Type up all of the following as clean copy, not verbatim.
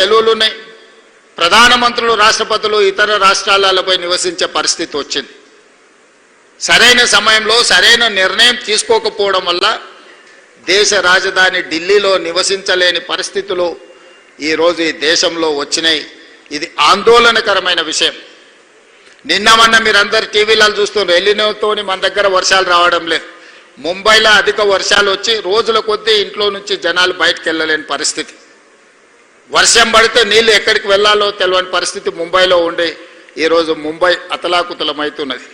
సెలవులు ఉన్నాయి. ప్రధానమంత్రులు, రాష్ట్రపతులు ఇతర రాష్ట్రాలపై నివసించే పరిస్థితి వచ్చింది. సరైన సమయంలో సరైన నిర్ణయం తీసుకోకపోవడం వల్ల దేశ రాజధాని ఢిల్లీలో నివసించలేని పరిస్థితులు ఈరోజు ఈ దేశంలో వచ్చినాయి. ఇది ఆందోళనకరమైన విషయం. నిన్న మొన్న మీరందరు టీవీలలో చూస్తున్నారు, ఎలినోతోని మన దగ్గర వర్షాలు రావడం లేదు. ముంబైలో అధిక వర్షాలు వచ్చి రోజుల కొద్దీ ఇంట్లో నుంచి జనాలు బయటకు వెళ్ళలేని పరిస్థితి. వర్షం పడితే నీళ్ళు ఎక్కడికి వెళ్ళాలో తెలియని పరిస్థితి ముంబైలో ఉండి ఈరోజు ముంబై అతలాకుతలమవుతున్నది.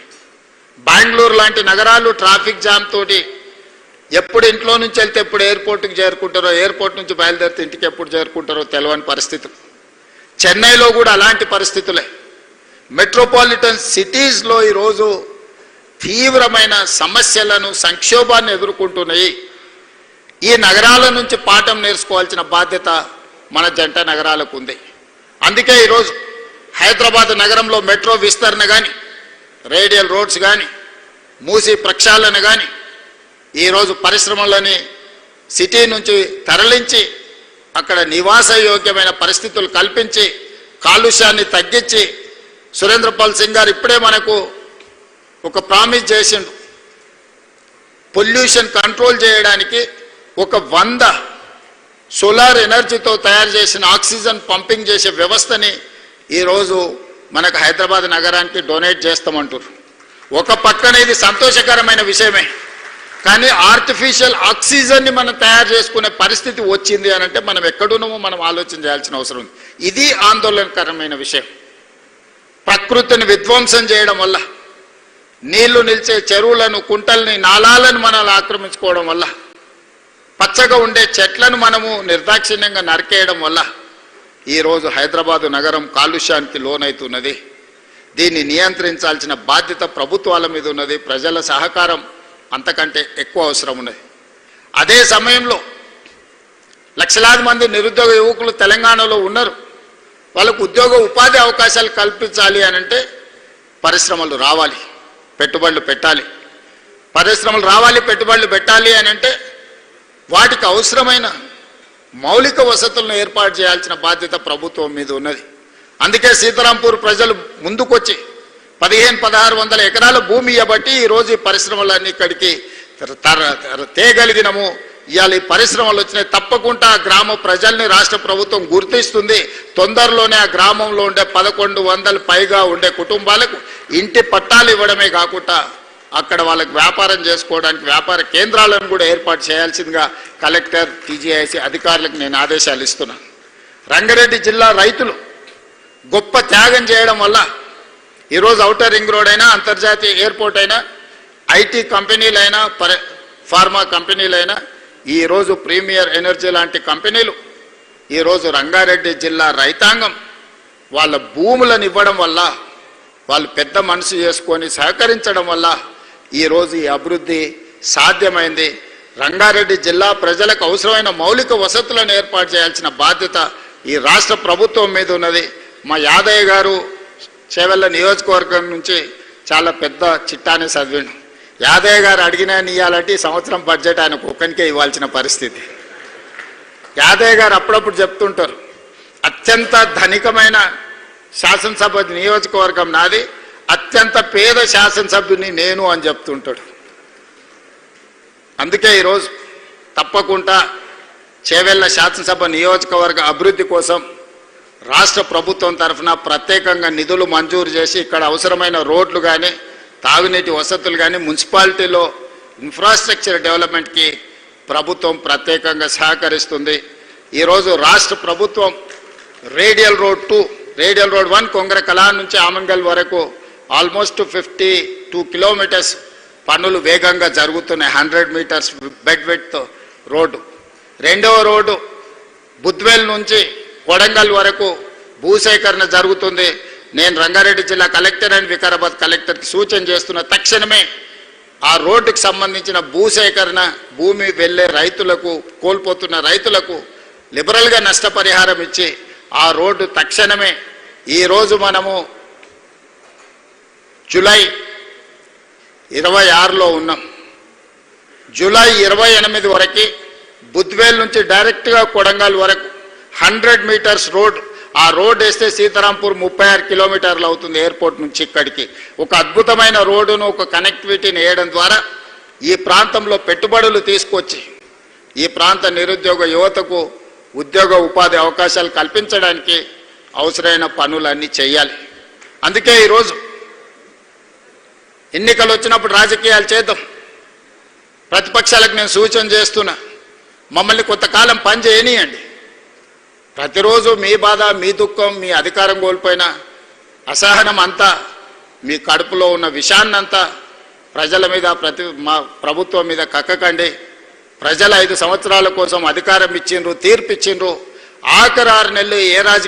బెంగళూరు లాంటి నగరాలు ట్రాఫిక్ జామ్ తోటి ఎప్పుడు ఇంట్లో నుంచి వెళ్తే ఎప్పుడు ఎయిర్పోర్ట్కి చేరుకుంటారో, ఎయిర్పోర్ట్ నుంచి బయలుదేరితే ఇంటికి ఎప్పుడు చేరుకుంటారో తెలియని పరిస్థితులు. చెన్నైలో కూడా అలాంటి పరిస్థితులే. మెట్రోపాలిటన్ సిటీస్లో ఈరోజు తీవ్రమైన సమస్యలను, సంక్షోభాన్ని ఎదుర్కొంటున్నాయి. ఈ నగరాల నుంచి పాఠం నేర్చుకోవాల్సిన బాధ్యత మన జంట నగరాలకు ఉంది. అందుకే ఈరోజు హైదరాబాద్ నగరంలో మెట్రో విస్తరణ కానీ, రేడియల్ రోడ్స్ కానీ, మూసీ ప్రక్షాళన కానీ, ఈరోజు పరిశ్రమలని సిటీ నుంచి తరలించి అక్కడ నివాస యోగ్యమైన పరిస్థితులు కల్పించి కాలుష్యాన్ని తగ్గించి, సురేంద్రపాల్ సింగ్ గారు ఇప్పుడే మనకు ఒక ప్రామిస్ చేసిండు. పొల్యూషన్ కంట్రోల్ చేయడానికి 100 సోలార్ ఎనర్జీతో తయారు చేసిన ఆక్సిజన్ పంపింగ్ చేసే వ్యవస్థని ఈరోజు మనకు హైదరాబాద్ నగరానికి డొనేట్ చేస్తామంటారు. ఒక పక్కన ఇది సంతోషకరమైన విషయమే, కానీ ఆర్టిఫిషియల్ ఆక్సిజన్ని మనం తయారు చేసుకునే పరిస్థితి వచ్చింది అని అంటే మనం ఎక్కడున్నామో మనం ఆలోచన చేయాల్సిన అవసరం ఉంది. ఇది ఆందోళనకరమైన విషయం. ప్రకృతిని విధ్వంసం చేయడం వల్ల, నీళ్లు నిలిచే చెరువులను, కుంటల్ని, నాలాలను మనం ఆక్రమించుకోవడం వల్ల, పచ్చగా ఉండే చెట్లను మనము నిర్దాక్షిణ్యంగా నరికేయడం వల్ల ఈరోజు హైదరాబాదు నగరం కాలుష్యానికి లోనవుతున్నది. దీన్ని నియంత్రించాల్సిన బాధ్యత ప్రభుత్వాల మీద ఉన్నది. ప్రజల సహకారం అంతకంటే ఎక్కువ అవసరం ఉన్నది. అదే సమయంలో లక్షలాది మంది నిరుద్యోగ యువకులు తెలంగాణలో ఉన్నారు. వాళ్ళకు ఉద్యోగ ఉపాధి అవకాశాలు కల్పించాలి అని అంటే పరిశ్రమలు రావాలి, పెట్టుబడులు పెట్టాలి. పరిశ్రమలు రావాలి, పెట్టుబడులు పెట్టాలి అని అంటే వాటికి అవసరమైన మౌలిక వసతులను ఏర్పాటు చేయాల్సిన బాధ్యత ప్రభుత్వం మీద ఉన్నది. అందుకే సీతారాంపూర్ ప్రజలు ముందుకొచ్చి 1500-1600 ఎకరాల భూమి ఇవ్వబట్టి ఈరోజు ఈ పరిశ్రమలన్నీ ఇక్కడికి తేగలిగినము. ఇవాళ ఈ పరిశ్రమలు వచ్చినాయి. తప్పకుండా ఆ గ్రామ ప్రజల్ని రాష్ట్ర ప్రభుత్వం గుర్తిస్తుంది. తొందరలోనే ఆ గ్రామంలో ఉండే 1100 పైగా ఉండే కుటుంబాలకు ఇంటి పట్టాలు ఇవ్వడమే కాకుండా అక్కడ వాళ్ళకి వ్యాపారం చేసుకోవడానికి వ్యాపార కేంద్రాలను కూడా ఏర్పాటు చేయాల్సిందిగా కలెక్టర్, టీజీఐసీ అధికారులకు నేను ఆదేశాలు ఇస్తున్నాను. రంగారెడ్డి జిల్లా రైతులు గొప్ప త్యాగం చేయడం వల్ల ఈరోజు ఔటర్ రింగ్ రోడ్ అయినా, అంతర్జాతీయ ఎయిర్పోర్ట్ అయినా, ఐటీ కంపెనీలైనా, ఫార్మా కంపెనీలైనా, ఈరోజు ప్రీమియర్ ఎనర్జీ లాంటి కంపెనీలు ఈరోజు రంగారెడ్డి జిల్లా రైతాంగం వాళ్ళ భూములను ఇవ్వడం వల్ల, వాళ్ళు పెద్ద మనసు చేసుకొని సహకరించడం వల్ల ఈరోజు ఈ అభివృద్ధి సాధ్యమైంది. రంగారెడ్డి జిల్లా ప్రజలకు అవసరమైన మౌలిక వసతులను ఏర్పాటు చేయాల్సిన బాధ్యత ఈ రాష్ట్ర ప్రభుత్వం మీద ఉన్నది. మా యాదయ్య గారు చేవెళ్ళ నియోజకవర్గం నుంచి చాలా పెద్ద చిట్టాన్ని చదివిండు. యాదయ్య గారు అడిగినా ఇవ్వాలంటే ఈ సంవత్సరం బడ్జెట్ ఆయనకు ఒక్కనికే ఇవ్వాల్సిన పరిస్థితి. యాదయ్య గారు అప్పుడప్పుడు చెప్తుంటారు, అత్యంత ధనికమైన శాసనసభ నియోజకవర్గం నాది, అత్యంత పేద శాసనసభ్యుని నేను అని చెప్తుంటాడు. అందుకే ఈరోజు తప్పకుండా చేవెళ్ళ శాసనసభ నియోజకవర్గ అభివృద్ధి కోసం రాష్ట్ర ప్రభుత్వం తరఫున ప్రత్యేకంగా నిధులు మంజూరు చేసి ఇక్కడ అవసరమైన రోడ్లు కానీ, తాగునీటి వసతులు కానీ, మున్సిపాలిటీలో ఇన్ఫ్రాస్ట్రక్చర్ డెవలప్మెంట్కి ప్రభుత్వం ప్రత్యేకంగా సహకరిస్తుంది. ఈరోజు రాష్ట్ర ప్రభుత్వం రేడియల్ రోడ్ 2, రేడియల్ రోడ్ 1 కొంగరకలా నుంచి ఆమంగల్ వరకు ఆల్మోస్ట్ 52 కిలోమీటర్స్ పనులు వేగంగా జరుగుతున్నాయి. 100 మీటర్స్ బెడ్ విడ్త్ రోడ్డు. రెండవ రోడ్డు బుద్వేల్ నుంచి కొడంగల్ వరకు భూసేకరణ జరుగుతుంది. నేను రంగారెడ్డి జిల్లా కలెక్టర్ అండ్ వికారాబాద్ కలెక్టర్కి సూచన చేస్తున్న తక్షణమే ఆ రోడ్డుకు సంబంధించిన భూసేకరణ, భూమి వెళ్ళే రైతులకు, కోల్పోతున్న రైతులకు లిబరల్గా నష్టపరిహారం ఇచ్చి ఆ రోడ్డు తక్షణమే, ఈరోజు మనము జూలై 26లో ఉన్నాం. జూలై 28 వరకు బుద్వేల్ నుంచి డైరెక్ట్గా కొడంగల్ వరకు 100 మీటర్స్ రోడ్, ఆ రోడ్ వేస్తే సీతారాంపూర్ 36 కిలోమీటర్లు అవుతుంది ఎయిర్పోర్ట్ నుంచి ఇక్కడికి. ఒక అద్భుతమైన రోడ్డును, ఒక కనెక్టివిటీని వేయడం ద్వారా ఈ ప్రాంతంలో పెట్టుబడులు తీసుకొచ్చి ఈ ప్రాంత నిరుద్యోగ యువతకు ఉద్యోగ ఉపాధి అవకాశాలు కల్పించడానికి అవసరమైన పనులన్నీ చేయాలి. అందుకే ఈరోజు ఎన్నికలు వచ్చినప్పుడు రాజకీయాలు చేద్దాం. ప్రతిపక్షాలకు నేను సూచన చేస్తున్నా, మమ్మల్ని కొంతకాలం పని చేయనియండి. ప్రతిరోజు మీ బాధ, మీ దుఃఖం, మీ అధికారం కోల్పోయిన అసహనం అంతా, మీ కడుపులో ఉన్న విషాన్నంతా ప్రజల మీద, మా ప్రభుత్వం మీద కక్కకండి. ప్రజలు 5 సంవత్సరాల కోసం అధికారం ఇచ్చిండ్రు, తీర్పు ఇచ్చిండ్రు. ఆఖరి 6 నెలలు ఏ రాజకీయ